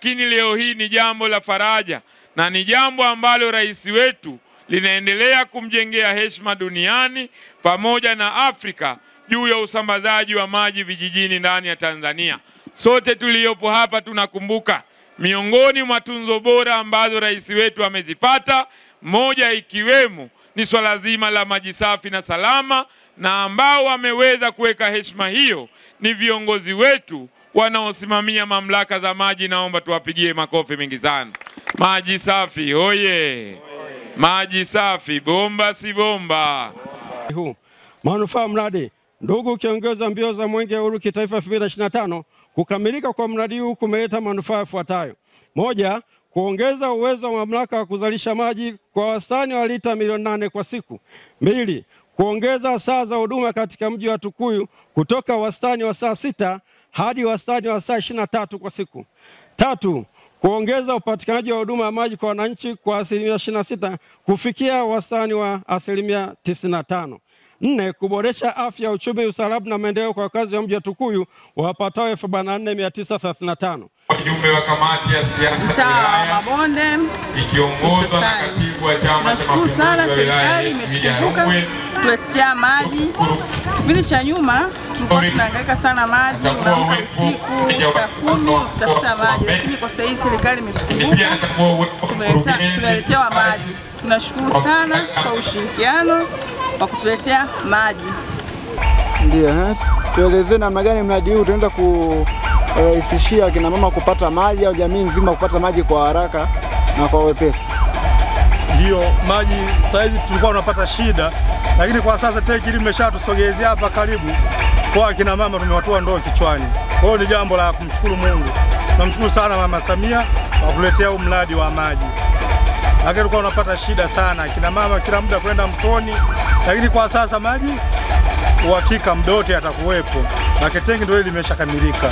lakini leo hii ni jambo la faraja na ni jambo ambalo rais wetu linaendelea kumjengea heshima duniani pamoja na Afrika juu ya usambazaji wa maji vijijini ndani ya Tanzania. Sote tuliopo hapa tunakumbuka miongoni mwa tunzo bora ambazo rais wetu amezipata, moja ikiwemo ni swala zima la maji safi na salama, na ambao wameweza kuweka heshima hiyo ni viongozi wetu wanaosimamia mamlaka za maji. Naomba tuwapigie makofi mengi sana. Maji safi hoye! Maji safi, bomba si bomba. Manufaa mradi. Ndugu kiongozi wa mbio za Mwenge wa Uhuru kitaifa 2025, kukamilika kwa mradi huu kumeleta manufaa yafuatayo. Moja, kuongeza uwezo wa mamlaka wa kuzalisha maji kwa wastani wa lita milioni 8 kwa siku. Mbili, kuongeza saa za huduma katika mji wa Tukuyu kutoka wastani wa saa 6 hadi wastani wa saa 23 kwa siku. Tatu, kuongeza upatikanaji wa huduma ya maji kwa wananchi kwa 26% kufikia wastani wa 95%. 4, kuboresha afya, uchumi, usalama na maendeleo kwa wakazi wa mji wa Tukuyu wapatao 4935. Mjumbe wa kamati ya siasa wa Mabonde ikiongozwa na katibu wa chama cha mapinduzi sana serikali imetukumbuka kutuletea maji. Kipindi cha nyuma tulikuwa tunahangaika sana maji, unaamka usiku saa 10 kutafuta maji, lakini kwa sasa hivi serikali imetukumbuka, tumeletewa maji. Tunashukuru sana kwa ushirikiano wa kutuletea maji. Ndio, tueleze namna gani mradi huu utaanza kurahisishia kina mama kupata maji au jamii nzima kupata maji kwa haraka na kwa wepesi. Ndio, maji sasa hivi tulikuwa tunapata shida, lakini kwa sasa TEC limeshatusogezea hapa karibu. Kwa kina mama tumewatoa ndoo kichwani. Kwa hiyo ni jambo la kumshukuru Mungu. Tunamshukuru sana Mama Samia kwa kuletea huu mradi wa maji. Lakini tulikuwa tunapata shida sana, kina mama kila muda kwenda mtoni, lakini kwa sasa maji uhakika muda wote atakuwepo. Na tenki ndio limeshakamilika.